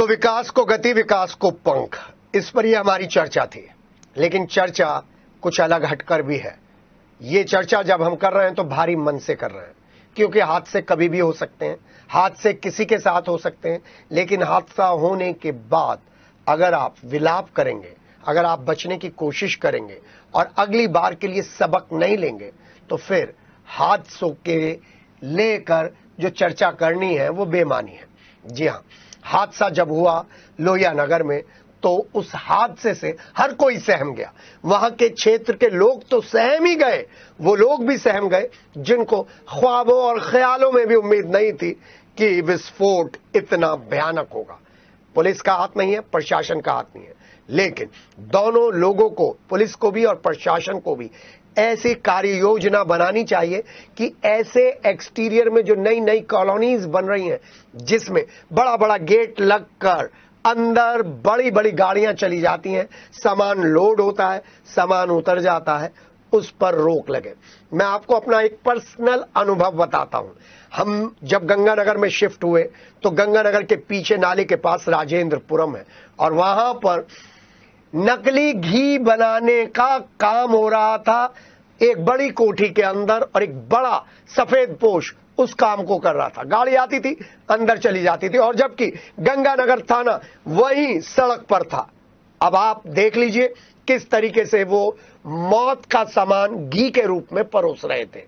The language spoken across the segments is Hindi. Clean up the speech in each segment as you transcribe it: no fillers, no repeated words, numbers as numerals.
तो विकास को गति, विकास को पंख, इस पर ही हमारी चर्चा थी। लेकिन चर्चा कुछ अलग हटकर भी है। ये चर्चा जब हम कर रहे हैं तो भारी मन से कर रहे हैं, क्योंकि हादसे कभी भी हो सकते हैं, हादसे किसी के साथ हो सकते हैं। लेकिन हादसा होने के बाद अगर आप विलाप करेंगे, अगर आप बचने की कोशिश करेंगे और अगली बार के लिए सबक नहीं लेंगे, तो फिर हादसों के लेकर जो चर्चा करनी है वो बेमानी है। जी हाँ, हादसा जब हुआ लोहिया नगर में, तो उस हादसे से हर कोई सहम गया। वहां के क्षेत्र के लोग तो सहम ही गए, वो लोग भी सहम गए जिनको ख्वाबों और ख्यालों में भी उम्मीद नहीं थी कि विस्फोट इतना भयानक होगा। पुलिस का हाथ नहीं है, प्रशासन का हाथ नहीं है, लेकिन दोनों लोगों को, पुलिस को भी और प्रशासन को भी, ऐसी कार्य योजना बनानी चाहिए कि ऐसे एक्सटीरियर में जो नई नई कॉलोनीज बन रही हैं, जिसमें बड़ा बड़ा गेट लगकर अंदर बड़ी बड़ी गाड़ियां चली जाती हैं, सामान लोड होता है, सामान उतर जाता है, उस पर रोक लगे। मैं आपको अपना एक पर्सनल अनुभव बताता हूं। हम जब गंगानगर में शिफ्ट हुए तो गंगानगर के पीछे नाले के पास राजेंद्रपुरम है, और वहां पर नकली घी बनाने का काम हो रहा था एक बड़ी कोठी के अंदर, और एक बड़ा सफेद पोश उस काम को कर रहा था। गाड़ी आती थी, अंदर चली जाती थी, और जबकि गंगानगर थाना वहीं सड़क पर था। अब आप देख लीजिए किस तरीके से वो मौत का सामान घी के रूप में परोस रहे थे।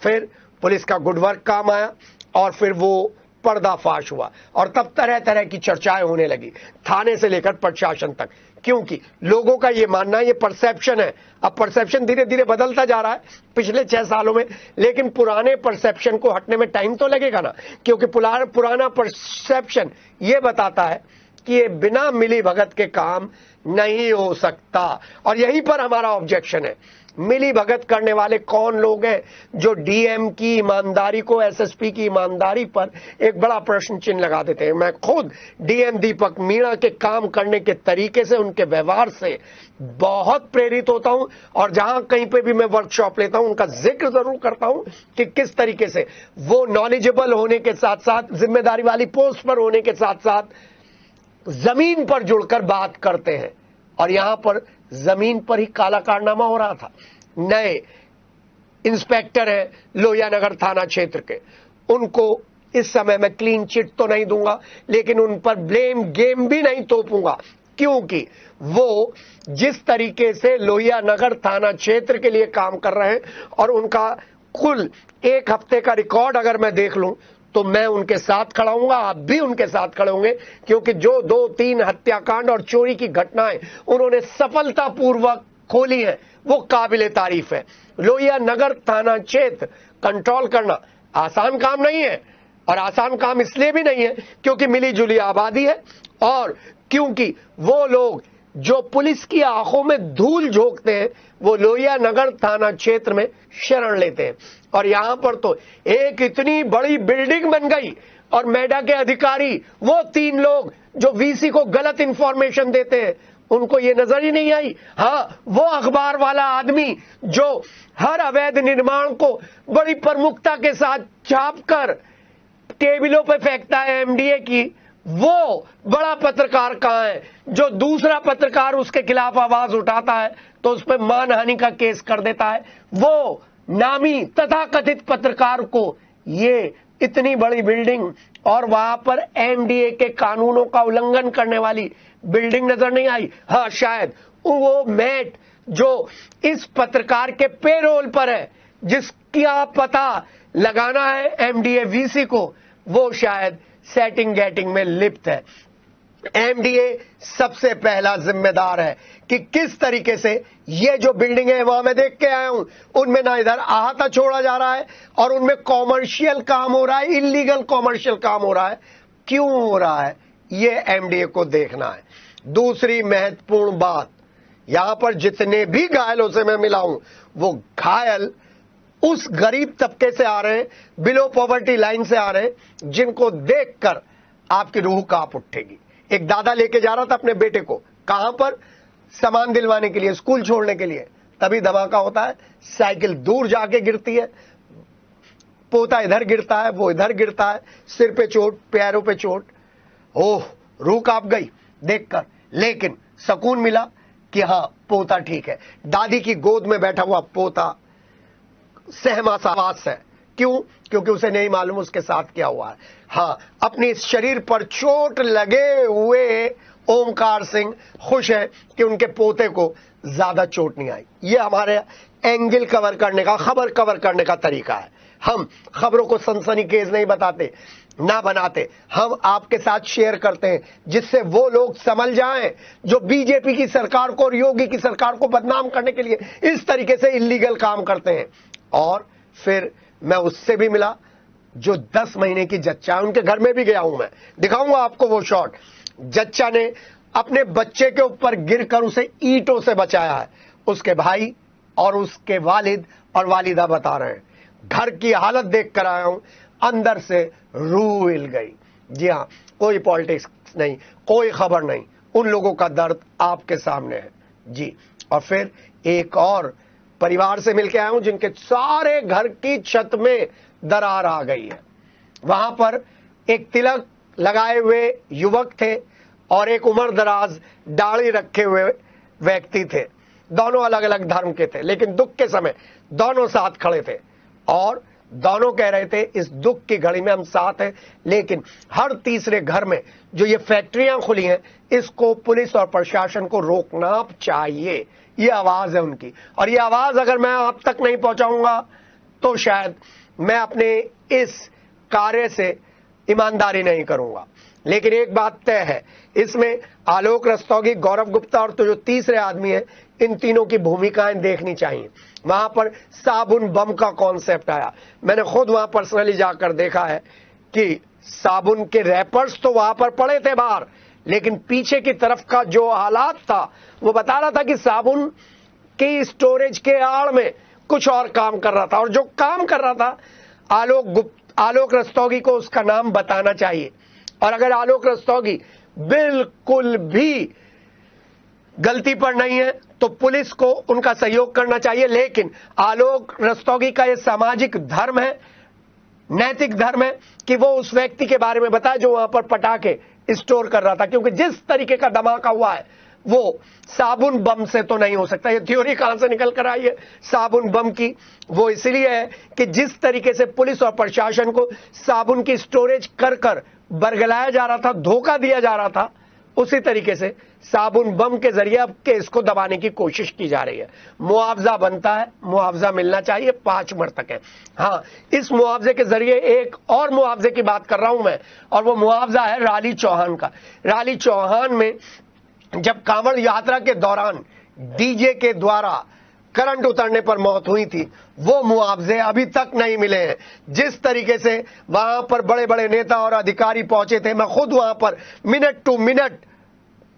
फिर पुलिस का गुड वर्क काम आया और फिर वो पर्दाफाश हुआ, और तब तरह तरह की चर्चाएं होने लगी, थाने से लेकर प्रशासन तक। क्योंकि लोगों का ये मानना, ये परसेप्शन है। अब परसेप्शन धीरे धीरे बदलता जा रहा है पिछले 6 सालों में, लेकिन पुराने परसेप्शन को हटने में टाइम तो लगेगा ना, क्योंकि पुराना परसेप्शन ये बताता है कि ये बिना मिली भगत के काम नहीं हो सकता। और यहीं पर हमारा ऑब्जेक्शन है। मिली भगत करने वाले कौन लोग हैं जो डीएम की ईमानदारी को, एसएसपी की ईमानदारी पर एक बड़ा प्रश्न चिन्ह लगा देते हैं। मैं खुद डीएम दीपक मीणा के काम करने के तरीके से, उनके व्यवहार से बहुत प्रेरित होता हूं, और जहां कहीं पे भी मैं वर्कशॉप लेता हूं उनका जिक्र जरूर करता हूं कि किस तरीके से वो नॉलेजेबल होने के साथ साथ, जिम्मेदारी वाली पोस्ट पर होने के साथ साथ जमीन पर जुड़कर बात करते हैं। और यहां पर जमीन पर ही काला कारनामा हो रहा था। नए इंस्पेक्टर हैं लोहिया नगर थाना क्षेत्र के, उनको इस समय मैं क्लीन चिट तो नहीं दूंगा, लेकिन उन पर ब्लेम गेम भी नहीं तोपूंगा, क्योंकि वो जिस तरीके से लोहिया नगर थाना क्षेत्र के लिए काम कर रहे हैं, और उनका कुल 1 हफ्ते का रिकॉर्ड अगर मैं देख लूं तो मैं उनके साथ खड़ा हूंगा, आप भी उनके साथ खड़े होंगे, क्योंकि जो 2-3 हत्याकांड और चोरी की घटनाएं उन्होंने सफलतापूर्वक खोली है वो काबिले तारीफ है। लोहिया नगर थाना क्षेत्र कंट्रोल करना आसान काम नहीं है, और आसान काम इसलिए भी नहीं है क्योंकि मिली जुली आबादी है, और क्योंकि वो लोग जो पुलिस की आंखों में धूल झोंकते हैं वो लोहिया नगर थाना क्षेत्र में शरण लेते हैं। और यहां पर तो एक इतनी बड़ी बिल्डिंग बन गई, और मेडा के अधिकारी, वो 3 लोग जो वीसी को गलत इंफॉर्मेशन देते हैं, उनको ये नजर ही नहीं आई। हाँ, वो अखबार वाला आदमी जो हर अवैध निर्माण को बड़ी प्रमुखता के साथ छापकर टेबलों पे फेंकता है एमडीए की, वो बड़ा पत्रकार कहां है जो दूसरा पत्रकार उसके खिलाफ आवाज उठाता है तो उस पर मानहानि का केस कर देता है। वो नामी तथाकथित पत्रकार को ये इतनी बड़ी बिल्डिंग और वहां पर एनडीए के कानूनों का उल्लंघन करने वाली बिल्डिंग नजर नहीं आई। हाँ, शायद वो मैट जो इस पत्रकार के पेरोल पर है, जिसका पता लगाना है एमडीए वीसी को, वो शायद सेटिंग गेटिंग में लिप्त है। एमडीए सबसे पहला जिम्मेदार है कि किस तरीके से ये जो बिल्डिंग है, वहां मैं देख के आया हूं, उनमें ना इधर अहाता छोड़ा जा रहा है और उनमें कॉमर्शियल काम हो रहा है, इलीगल कॉमर्शियल काम हो रहा है। क्यों हो रहा है ये एमडीए को देखना है। दूसरी महत्वपूर्ण बात, यहां पर जितने भी घायलों से मैं मिला हूं वो घायल उस गरीब तबके से आ रहे हैं, बिलो पॉवर्टी लाइन से आ रहे हैं, जिनको देखकर आपकी रूह कांप उठेगी। एक दादा लेके जा रहा था अपने बेटे को, कहां पर, सामान दिलवाने के लिए, स्कूल छोड़ने के लिए, तभी धमाका होता है, साइकिल दूर जाके गिरती है, पोता इधर गिरता है, वो इधर गिरता है, सिर पे चोट, पैरों पे चोट। ओह, रूह कांप गई देखकर, लेकिन सुकून मिला कि हां पोता ठीक है। दादी की गोद में बैठा हुआ पोता सहमा सावास है। क्यों? क्योंकि उसे नहीं मालूम उसके साथ क्या हुआ है। हां, अपने शरीर पर चोट लगे हुए ओमकार सिंह खुश है कि उनके पोते को ज्यादा चोट नहीं आई। ये हमारे एंगल कवर करने का, खबर कवर करने का तरीका है। हम खबरों को सनसनीखेज नहीं बताते, ना बनाते, हम आपके साथ शेयर करते हैं जिससे वो लोग समझ जाएं जो बीजेपी की सरकार को और योगी की सरकार को बदनाम करने के लिए इस तरीके से इल्लीगल काम करते हैं। और फिर मैं उससे भी मिला जो 10 महीने की जच्चा है, उनके घर में भी गया हूं। मैं दिखाऊंगा आपको वो शॉट। जच्चा ने अपने बच्चे के ऊपर गिरकर उसे ईंटों से बचाया है। उसके भाई और उसके वालिद और वालिदा बता रहे हैं, घर की हालत देख कर आया हूं, अंदर से रूह हिल गई। जी हां, कोई पॉलिटिक्स नहीं, कोई खबर नहीं, उन लोगों का दर्द आपके सामने है जी। और फिर एक और परिवार से मिलकर आया हूं जिनके सारे घर की छत में दरार आ गई है। वहां पर एक तिलक लगाए हुए युवक थे और एक उम्र दराज दाढ़ी रखे हुए व्यक्ति थे। दोनों अलग अलग धर्म के थे, लेकिन दुख के समय दोनों साथ खड़े थे और दोनों कह रहे थे इस दुख की घड़ी में हम साथ हैं। लेकिन हर तीसरे घर में जो ये फैक्ट्रियां खुली हैं, इसको पुलिस और प्रशासन को रोकना चाहिए। ये आवाज है उनकी, और ये आवाज अगर मैं आप तक नहीं पहुंचाऊंगा तो शायद मैं अपने इस कार्य से ईमानदारी नहीं करूंगा। लेकिन एक बात तय है, इसमें आलोक रस्तोगी, गौरव गुप्ता और तो जो तीसरे आदमी है, इन तीनों की भूमिकाएं देखनी चाहिए। वहां पर साबुन बम का कॉन्सेप्ट आया। मैंने खुद वहां पर्सनली जाकर देखा है कि साबुन के रैपर्स तो वहां पर पड़े थे बाहर, लेकिन पीछे की तरफ का जो हालात था वो बता रहा था कि साबुन की स्टोरेज के आड़ में कुछ और काम कर रहा था। और जो काम कर रहा था आलोक रस्तोगी को उसका नाम बताना चाहिए। और अगर आलोक रस्तोगी बिल्कुल भी गलती पर नहीं है तो पुलिस को उनका सहयोग करना चाहिए। लेकिन आलोक रस्तोगी का यह सामाजिक धर्म है, नैतिक धर्म है कि वो उस व्यक्ति के बारे में बताए जो वहां पर पटाखे स्टोर कर रहा था, क्योंकि जिस तरीके का धमाका हुआ है वो साबुन बम से तो नहीं हो सकता। ये थ्योरी कहां से निकल कर आई है साबुन बम की? वो इसलिए है कि जिस तरीके से पुलिस और प्रशासन को साबुन की स्टोरेज कर कर बरगलाया जा रहा था, धोखा दिया जा रहा था, उसी तरीके से साबुन बम के जरिए अब केस को दबाने की कोशिश की जा रही है। मुआवजा बनता है, मुआवजा मिलना चाहिए, 5 मरतक है। हाँ, इस मुआवजे के जरिए एक और मुआवजे की बात कर रहा हूं मैं, और वो मुआवजा है राली चौहान का। राली चौहान में जब कांवड़ यात्रा के दौरान डीजे के द्वारा करंट उतरने पर मौत हुई थी, वो मुआवजे अभी तक नहीं मिले हैं। जिस तरीके से वहां पर बड़े बड़े नेता और अधिकारी पहुंचे थे, मैं खुद वहां पर मिनट टू मिनट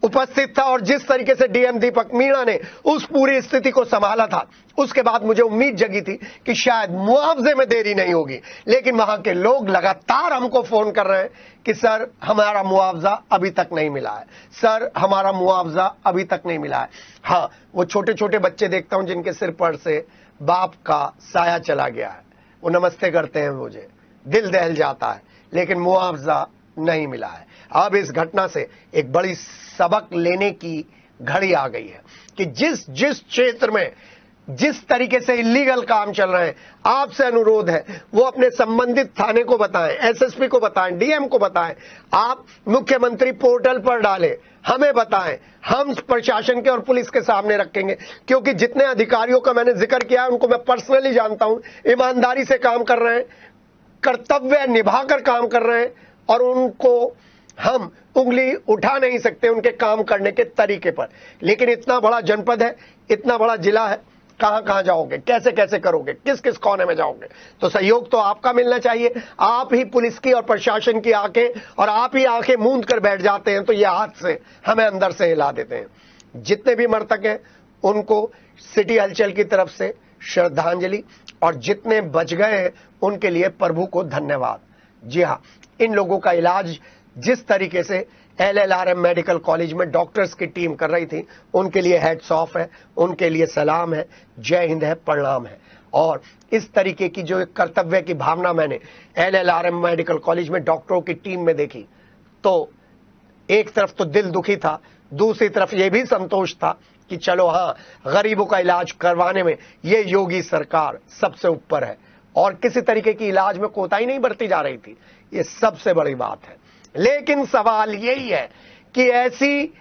उपस्थित था, और जिस तरीके से डीएम दीपक मीणा ने उस पूरी स्थिति को संभाला था, उसके बाद मुझे उम्मीद जगी थी कि शायद मुआवजे में देरी नहीं होगी। लेकिन वहां के लोग लगातार हमको फोन कर रहे हैं कि सर हमारा मुआवजा अभी तक नहीं मिला है, सर हमारा मुआवजा अभी तक नहीं मिला है। हाँ, वो छोटे छोटे बच्चे देखता हूं जिनके सिर पर से बाप का साया चला गया है, वो नमस्ते करते हैं, मुझे दिल दहल जाता है, लेकिन मुआवजा नहीं मिला है। अब इस घटना से एक बड़ी सबक लेने की घड़ी आ गई है कि जिस क्षेत्र में जिस तरीके से इलीगल काम चल रहे हैं, आपसे अनुरोध है वो अपने संबंधित थाने को बताएं, एसएसपी को बताएं, डीएम को बताएं, आप मुख्यमंत्री पोर्टल पर डालें, हमें बताएं, हम प्रशासन के और पुलिस के सामने रखेंगे। क्योंकि जितने अधिकारियों का मैंने जिक्र किया उनको मैं पर्सनली जानता हूं, ईमानदारी से काम कर रहे हैं, कर्तव्य निभाकर काम कर रहे हैं, और उनको हम उंगली उठा नहीं सकते उनके काम करने के तरीके पर। लेकिन इतना बड़ा जनपद है, इतना बड़ा जिला है, कहां कहां जाओगे, कैसे कैसे करोगे, किस किस कोने में जाओगे? तो सहयोग तो आपका मिलना चाहिए। आप ही पुलिस की और प्रशासन की आंखें, और आप ही आंखें मूंद कर बैठ जाते हैं तो ये हाथ से हमें अंदर से हिला देते हैं। जितने भी मृतक हैं उनको सिटी हलचल की तरफ से श्रद्धांजलि, और जितने बच गए हैं उनके लिए प्रभु को धन्यवाद। जी हाँ, इन लोगों का इलाज जिस तरीके से LLRM मेडिकल कॉलेज में डॉक्टर्स की टीम कर रही थी, उनके लिए हैट्स ऑफ है, उनके लिए सलाम है, जय हिंद है, प्रणाम है। और इस तरीके की जो एक कर्तव्य की भावना मैंने LLRM मेडिकल कॉलेज में डॉक्टरों की टीम में देखी, तो एक तरफ तो दिल दुखी था, दूसरी तरफ यह भी संतोष था कि चलो हाँ, गरीबों का इलाज करवाने में ये योगी सरकार सबसे ऊपर है और किसी तरीके की इलाज में कोताही नहीं बरती जा रही थी। ये सबसे बड़ी बात है। लेकिन सवाल यही है कि ऐसी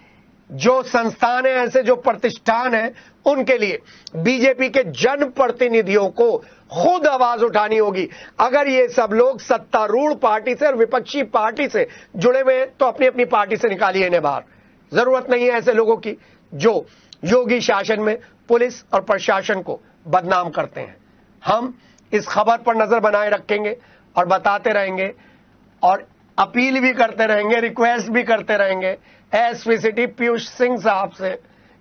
जो संस्थान है, ऐसे जो प्रतिष्ठान है, उनके लिए बीजेपी के जनप्रतिनिधियों को खुद आवाज उठानी होगी। अगर ये सब लोग सत्तारूढ़ पार्टी से और विपक्षी पार्टी से जुड़े हुए हैं तो अपनी अपनी पार्टी से निकालिए इन्हें बाहर। जरूरत नहीं है ऐसे लोगों की जो योगी शासन में पुलिस और प्रशासन को बदनाम करते हैं। हम इस खबर पर नजर बनाए रखेंगे और बताते रहेंगे और अपील भी करते रहेंगे, रिक्वेस्ट भी करते रहेंगे एसपी सिटी पीयूष सिंह साहब से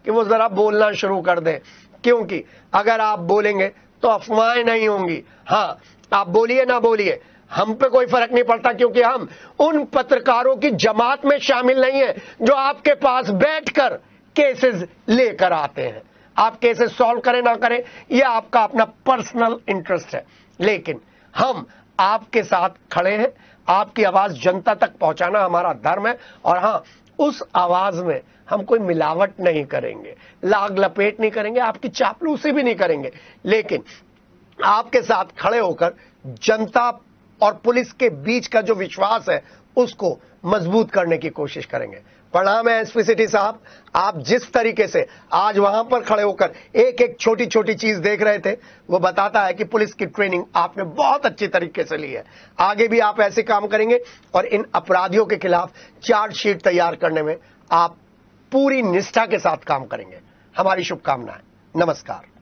कि वो जरा बोलना शुरू कर दें, क्योंकि अगर आप बोलेंगे तो अफवाहें नहीं होंगी। हाँ, आप बोलिए ना बोलिए, हम पे कोई फर्क नहीं पड़ता, क्योंकि हम उन पत्रकारों की जमात में शामिल नहीं है जो आपके पास बैठकर केसेस लेकर आते हैं। आप केसेस सॉल्व करें ना करें, यह आपका अपना पर्सनल इंटरेस्ट है, लेकिन हम आपके साथ खड़े हैं। आपकी आवाज जनता तक पहुंचाना हमारा धर्म है। और हाँ, उस आवाज में हम कोई मिलावट नहीं करेंगे, लाग लपेट नहीं करेंगे, आपकी चापलूसी भी नहीं करेंगे, लेकिन आपके साथ खड़े होकर जनता और पुलिस के बीच का जो विश्वास है उसको मजबूत करने की कोशिश करेंगे। प्रणाम है एसपी सिटी साहब, आप जिस तरीके से आज वहां पर खड़े होकर एक एक छोटी छोटी चीज देख रहे थे, वो बताता है कि पुलिस की ट्रेनिंग आपने बहुत अच्छी तरीके से ली है। आगे भी आप ऐसे काम करेंगे और इन अपराधियों के खिलाफ चार्जशीट तैयार करने में आप पूरी निष्ठा के साथ काम करेंगे। हमारी शुभकामनाएं। नमस्कार।